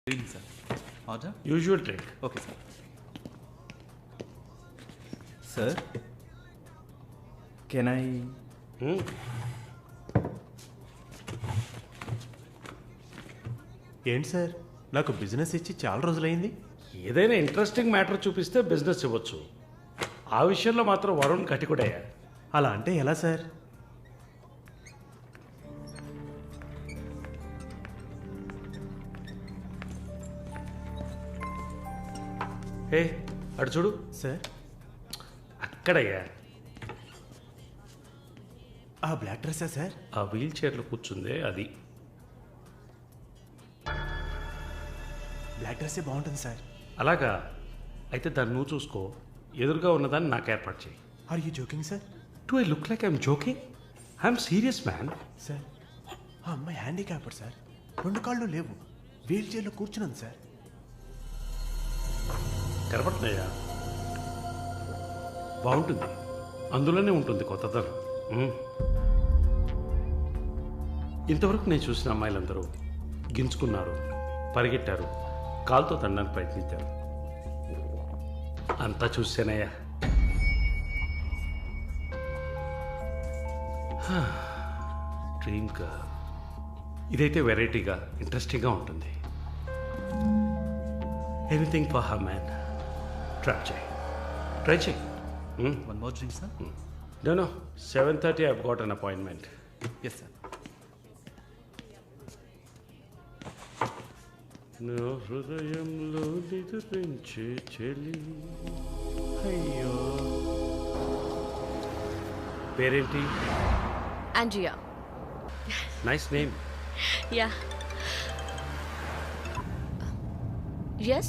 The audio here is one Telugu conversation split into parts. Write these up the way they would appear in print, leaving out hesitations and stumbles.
Green, sir. Order? Usual drink. Okay, sir. Sir, can I... ఏంటి సార్ నాకు బిజినెస్ ఇచ్చి చాలా రోజులైంది. ఏదైనా ఇంట్రెస్టింగ్ మ్యాటర్ చూపిస్తే బిజినెస్ ఇవ్వచ్చు. ఆ విషయంలో మాత్రం వరుణ్ కటికుడయ్యా. అలా అంటే ఎలా సార్? హే అటు చూడు, సార్ అక్కడయ్యా. ఆ బ్లాక్ డ్రెస్సా సార్? ఆ వీల్ చైర్లో కూర్చుందే అది. బ్లాక్ డ్రెస్సే బాగుంటుంది సార్. అలాగా అయితే దాన్ని నువ్వు చూసుకో, ఎదురుగా ఉన్నదాన్ని నాకు ఏర్పాటు చేయి. Are you joking sir? Do I look like I'm joking? I'm serious man. Sir ఆ అమ్మాయి హ్యాండిక్యాప్డ్ సార్, 2 కాళ్ళు లేవు, వీల్ చైర్లో కూర్చున్నాను సార్. కనపడుతున్నాయా? బాగుంటుంది, అందులోనే ఉంటుంది కొత్తదనం. ఇంతవరకు నేను చూసిన అమ్మాయిలందరూ గింజుకున్నారు, పరిగెట్టారు, కాలుతో తండడానికి ప్రయత్నించారు. అంతా చూసానయ్యా. డ్రీమ్ గర్ల్ ఇదైతే వెరైటీగా ఇంట్రెస్టింగ్గా ఉంటుంది. Anything for her man. Try చేయి. One more drink, sir? No. 7:30 I've got an appointment. Yes, sir. నా హృదయంలో నిద్రించే చెలి. అయ్యో, పేరేంటి? Andrea. Nice name. Yeah. Yes?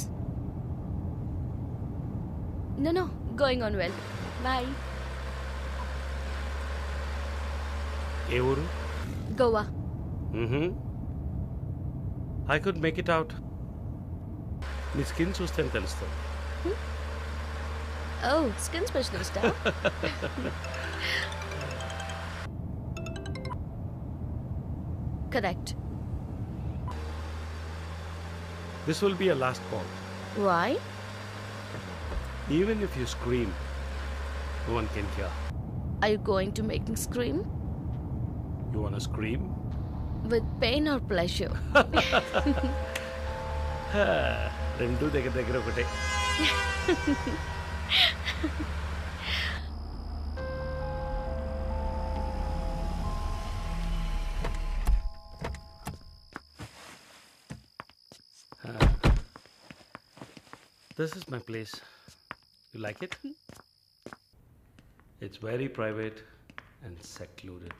No. Going on well. Bye. ఏ ఊరు? Goa. I could make it out. నీ స్కిన్ చూస్తే తెలుస్తుంది. Oh, skin specialist, huh? Correct. This will be a last call. Why? Even if you scream, no one can hear. Are you going to make me scream? You wanna scream? With pain or pleasure? రెండు దగ్గర ఒకటే. This is my place. You like it? It's very private and secluded.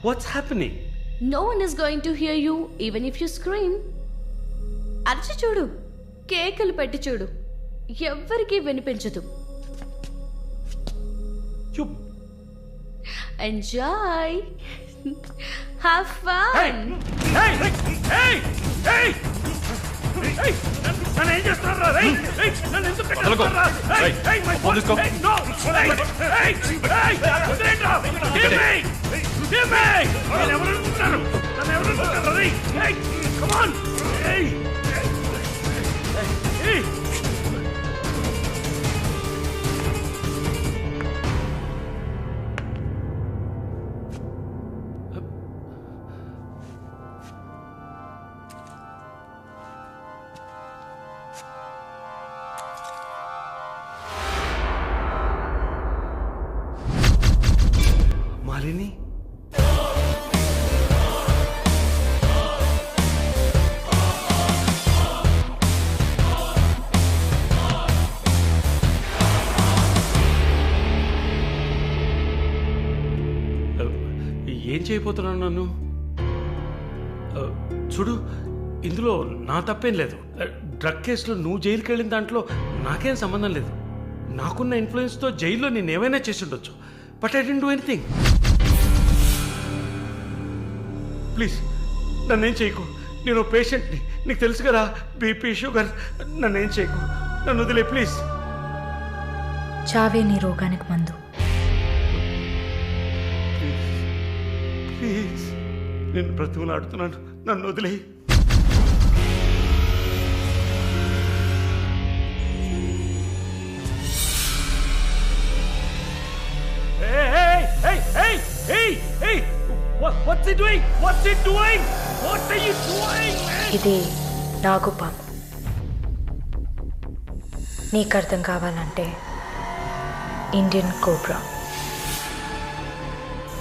What's happening? No one is going to hear you even if you scream. అరచి చూడు, కేకలు పెట్టి చూడు, ఎవ్వరికీ వినిపించదు. You... Enjoy. Have fun. Hey! నన్ను ఏం చేస్తున్నారా? నన్ను ఎందుకు పెట్టారా? No! Give me! నేను ఎవరు అనుకుంటున్నారు? నన్ను ఎవరు అనుకుంటున్నారు? Come on! Hey! మాలిని, ఏం చేయబోతున్నాను? నన్ను చూడు, ఇందులో నా తప్పేం లేదు. డ్రగ్ కేసులో నువ్వు జైలుకి వెళ్ళిన దాంట్లో నాకేం సంబంధం లేదు. నాకున్న ఇన్ఫ్లుయెన్స్తో జైల్లో నేను ఏమైనా చేసి ఉండొచ్చు. But I didn't do anything. Please నన్నేం చేయకు. నేను పేషెంట్ని, నీకు తెలుసు కదా, బీపీ షుగర్. నన్నేం చేయకు, నన్ను వదిలే ప్లీజ్. చావే నీ రోగానికి మందు. ప్లీజ్ నేను బ్రతిమలాడుతున్నాను, నన్ను వదిలే. ఇది నాగుపాము. నీకు అర్థం కావాలంటే ఇండియన్ కోబ్రా.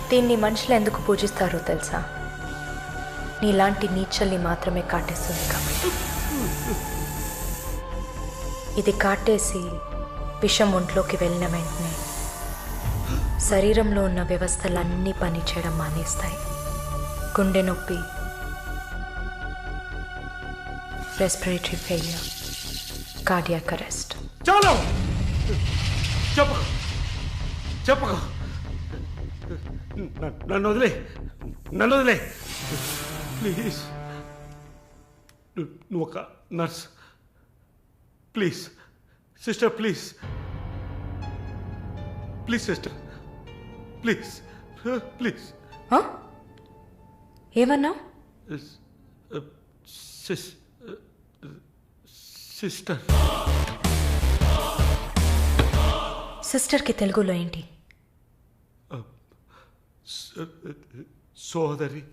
దీన్ని మనుషులు ఎందుకు పూజిస్తారో తెలుసా? నీలాంటి నీచల్ని మాత్రమే కాటేస్తుంది కాబట్టి. ఇది కాటేసి విషం ఒంట్లోకి వెళ్ళిన వెంటనే శరీరంలో ఉన్న వ్యవస్థలన్నీ పనిచేయడం మానేస్తాయి. గుండె నొప్పి, రెస్పిరేటరీ ఫెయిల్యూర్, కార్డియాక్ అరెస్ట్. చాలు, చెప్పు చెప్పు, నన్ను వదిలే, నన్ను వదిలే ప్లీజ్. నువ్వు ఒక nurse, please sister, please please sister, please please. ఏమన్నా? సిస్టర్. సిస్టర్కి తెలుగులో ఏంటి? సోదరి.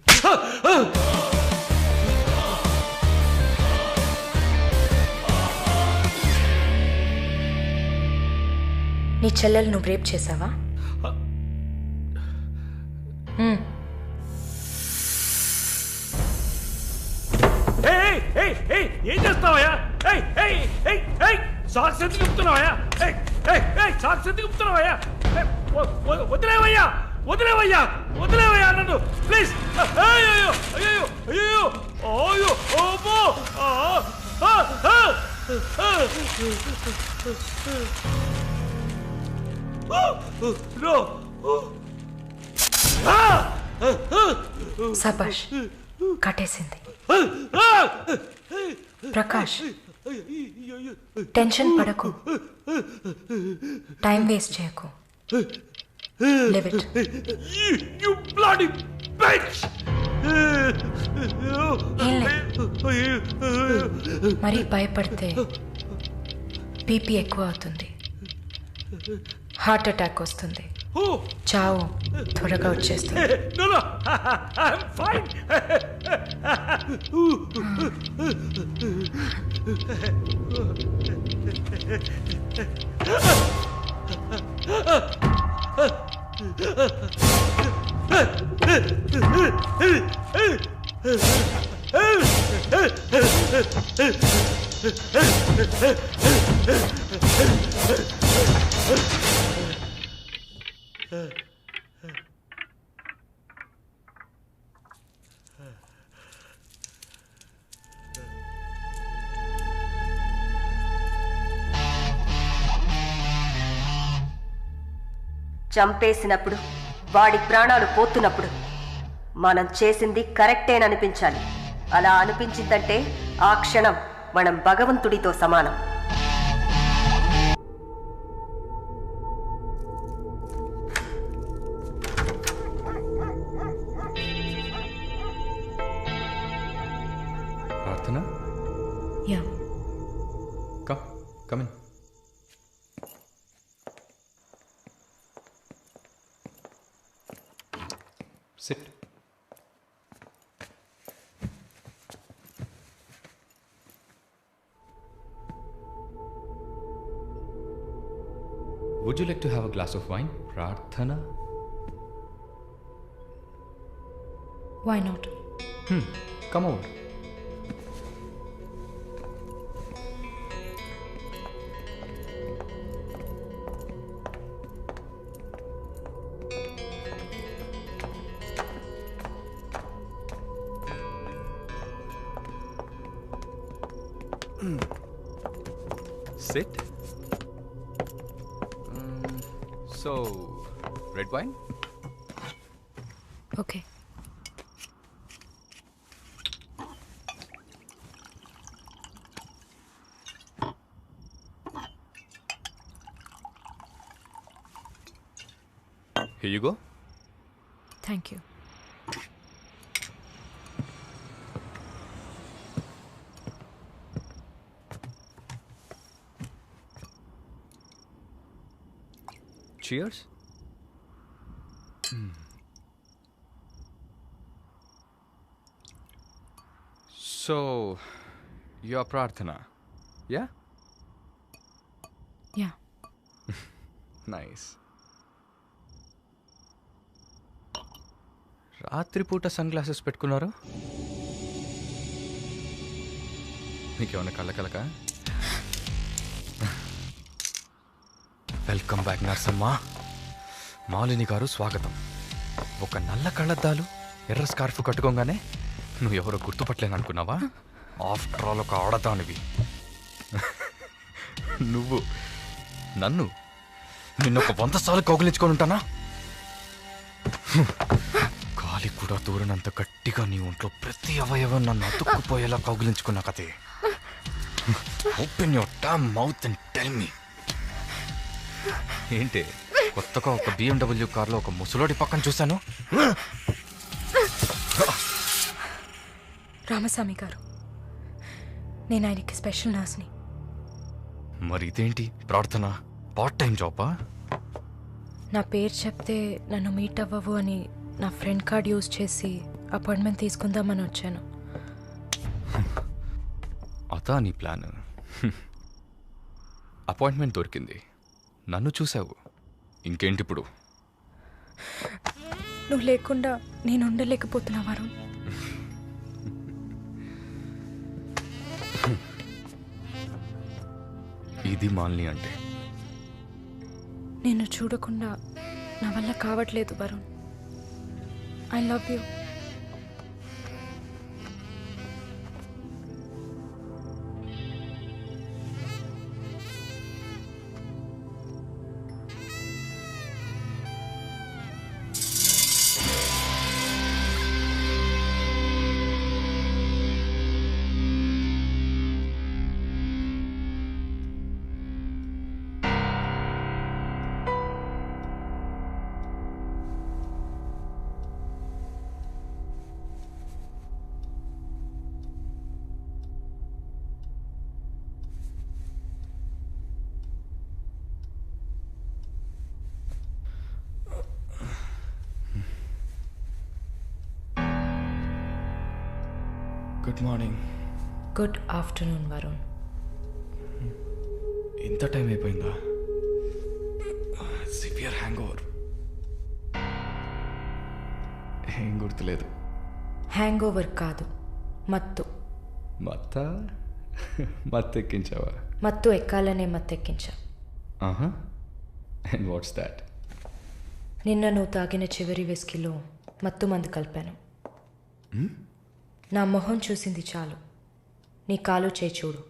నీ చెల్లెలు నువ్వు రేప్ చేసావా? ఏం చేస్తావయ్యా? సాక్స్ ఎందుకు చెప్తున్నావయ్యా? సాక్స్ ఎందుకు చెప్తున్నావయ్యా? వదిలేవయ్యా, వదిలేవయ్యా, వదిలేవయ్యా నన్ను ప్లీజ్. అయ్యో అయ్యో అయ్యో అయ్యో ఓబో. సబాష్, కట్టేసింది. ప్రకాష్, టెన్షన్ పడకు, టైం వేస్ట్ చేయకు. Live it. You bloody bitch! మరీ భయపడితే బీపీ ఎక్కువ అవుతుంది, హార్ట్ అటాక్ వస్తుంది, చావు త్వరగా వచ్చేస్తుంది. No, no, I'm fine. చంపేసినప్పుడు, వాడి ప్రాణాలు పోతున్నప్పుడు మనం చేసింది కరెక్టేననిపించాలి. అలా అనిపించిందంటే ఆ క్షణం మనం భగవంతుడితో సమానం. ప్రార్థన, yeah, come in. Sit. Would you like to have a glass of wine, Prarthana? why not? Come over. Sit. So, red wine? Okay. Here you go. Thank you. Cheers. So, your Prarthana, yeah? Yeah. Nice. రాత్రిపూట సన్ గ్లాసెస్ పెట్టుకున్నారు? మీకేమన్నా కళ్ళ వెల్కమ్ బ్యాక్ నర్సమ్మ. మాలిని గారు స్వాగతం. ఒక నల్ల కళ్ళద్దాలు ఎర్ర స్కార్ఫ్ కట్టుకోగానే నువ్వు ఎవరో గుర్తుపట్టలేను అనుకున్నావా? ఆఫ్టర్ ఆల్ ఒక ఆడదానివి. నువ్వు నన్ను నిన్నొక 100 సార్లు కౌగిలించుకొని ఉంటానా? గాలి కూడా దూరనంత గట్టిగా నీ ఒంట్లో ప్రతి అవయవం నన్ను అతుక్కుపోయేలా కౌగిలించుకున్నా కదే. Open your damn mouth and tell me. ఏంటి కొత్తగా ఒక BMW కార్లో ఒక ముసలోడి పక్కన చూశాను. రామస్వామి గారు, నేను ఆయనకి స్పెషల్ నర్స్ని. మరి ఇదేంటి ప్రార్థన? పార్ట్ టైం జాబా? నా పేరు చెప్తే నన్ను మీట్ అవ్వవు అని నా ఫ్రెండ్ కార్డ్ యూజ్ చేసి అపాయింట్మెంట్ తీసుకుందామని వచ్చాను. అదా నీ ప్లాన్? అపాయింట్మెంట్ దొరికింది, నన్ను చూసావు, ఇంకేంటి ఇప్పుడు? నువ్వు లేకుండా నేను ఉండలేకపోతున్నా వరుణ్. ఇది మాలిని అంటే. నిన్ను చూడకుండా నా వల్ల కావట్లేదు Varun. I love you. Good morning. Good afternoon Varun. ఇంత టైం అయిపోయిందా? Severe hang over. ఏం గుర్తులేదు. హ్యాంగ్ ఓవర్ కాదు, మత్తు. మత్తెక్కించావా? మత్తు ఎక్కాలనే మత్తెక్కించా. ఆహా. And what's that? నిన్న నువ్వు తాగిన చివరి విస్కీలో మత్తు మందు కలిపాను. నా మొహం చూసింది చాలు, నీ కాలు చేయి చూడు.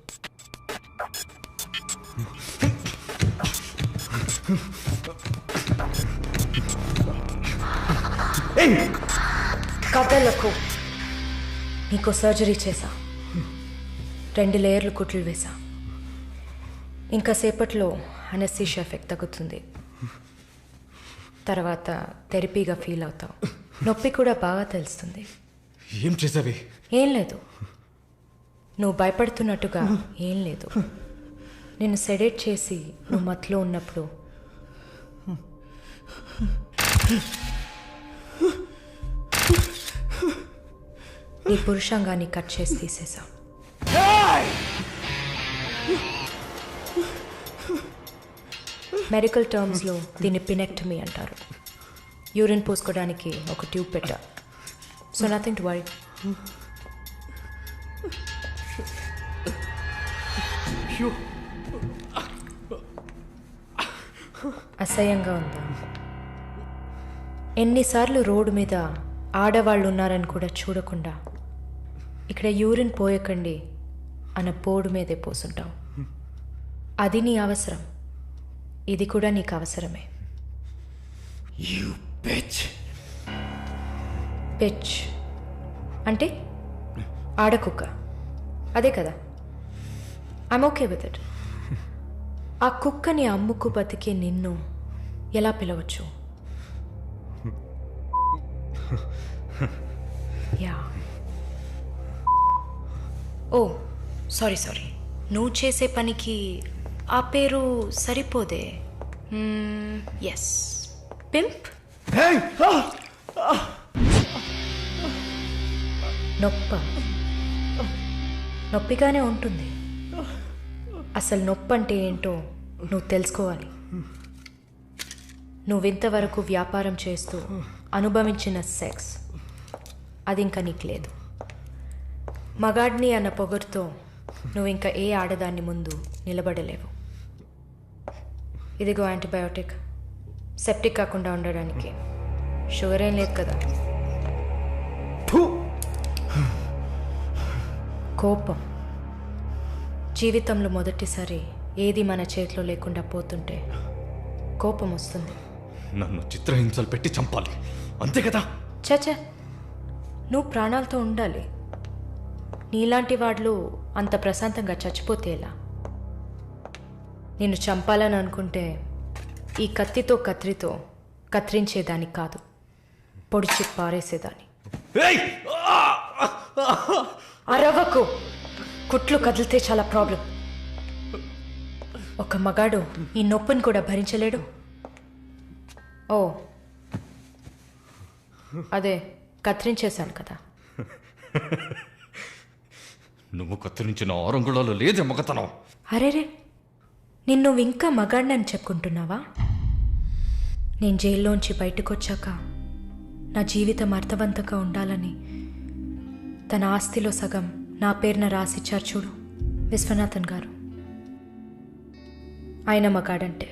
కథలకు నీకు సర్జరీ చేశా, 2 లేయర్లు కుట్లు వేసా. ఇంకా సేపట్లో అనస్థీషియా ఎఫెక్ట్ తగ్గుతుంది. తర్వాత థెరపీగా ఫీల్ అవుతావు. నొప్పి కూడా బాగా తెలుస్తుంది. ఏం చేసావి? ఏం లేదు, నువ్వు భయపడుతున్నట్టుగా ఏం లేదు. నేను సెడేట్ చేసి నువ్వు మత్తులో ఉన్నప్పుడు నీ పురుషాంగాన్ని కట్ చేసి తీసేసా. మెడికల్ టర్మ్స్లో దీన్ని పినెక్టమీ అంటారు. యూరిన్ పోసుకోవడానికి ఒక ట్యూబ్ పెట్టా. So nothing to worry. అసహ్యంగా ఉందా? ఎన్నిసార్లు రోడ్డు మీద ఆడవాళ్ళు ఉన్నారని కూడా చూడకుండా ఇక్కడ యూరిన్ పోయకండి, అన్న బోర్డు మీదే పోసుంటావు. అది నీ అవసరం, ఇది కూడా నీకు అవసరమే. పిచ్ అంటే ఆడకుక్క, అదే కదా. I'm okay with it. ఆ కుక్కని అమ్ముకు బతికే నిన్ను ఎలా పిలవచ్చు? యా. ఓ సారీ, నువ్వు చేసే పనికి ఆ పేరు సరిపోదే. Yes, pimp. నొప్పిగానే ఉంటుంది. అసలు నొప్పి అంటే ఏంటో నువ్వు తెలుసుకోవాలి. నువ్వింతవరకు వ్యాపారం చేస్తూ అనుభవించిన సెక్స్ అది ఇంకా నీకు లేదు. మగాడిని అన్న పొగరుతో నువ్వు ఇంకా ఏ ఆడదాన్ని ముందు నిలబడలేవు. ఇదిగో యాంటీబయోటిక్, సెప్టిక్ కాకుండా ఉండడానికి. షుగర్ ఏం లేదు కదా. కోపం. జీవితంలో మొదటిసారి ఏది మన చేతిలో లేకుండా పోతుంటే కోపం వస్తుంది. నన్ను చిత్రహింసలు పెట్టి చంపాలి, అంతే కదా? చచ్చా, నువ్వు ప్రాణాలతో ఉండాలి. నీలాంటి వాళ్ళు అంత ప్రశాంతంగా చచ్చిపోతే ఎలా? నిన్ను చంపాలని అనుకుంటే ఈ కత్తితో కత్తిరితో కత్తిరించేదాన్ని కాదు, పొడిచి పారేసేదాన్ని. అరవకు, కుట్లు కదిలితే చాలా ప్రాబ్లం. ఒక మగాడు ఈ నొప్పిని కూడా భరించలేడు. ఓ అదే కత్తిరించేశాను కదా. నువ్వు కత్తిరించిన ఆరంగుళాలు లేదే మగతనం. అరేరే, నిన్ను ఇంకా మగాడినని చెప్పుకుంటున్నావా? నేను జైల్లోంచి బయటకు వచ్చాక నా జీవితం అర్థవంతంగా ఉండాలని తన ఆస్తిలో సగం నా పేరున రాసిచ్చారు చూడు విశ్వనాథన్ గారు. ఆయన మగాడంటే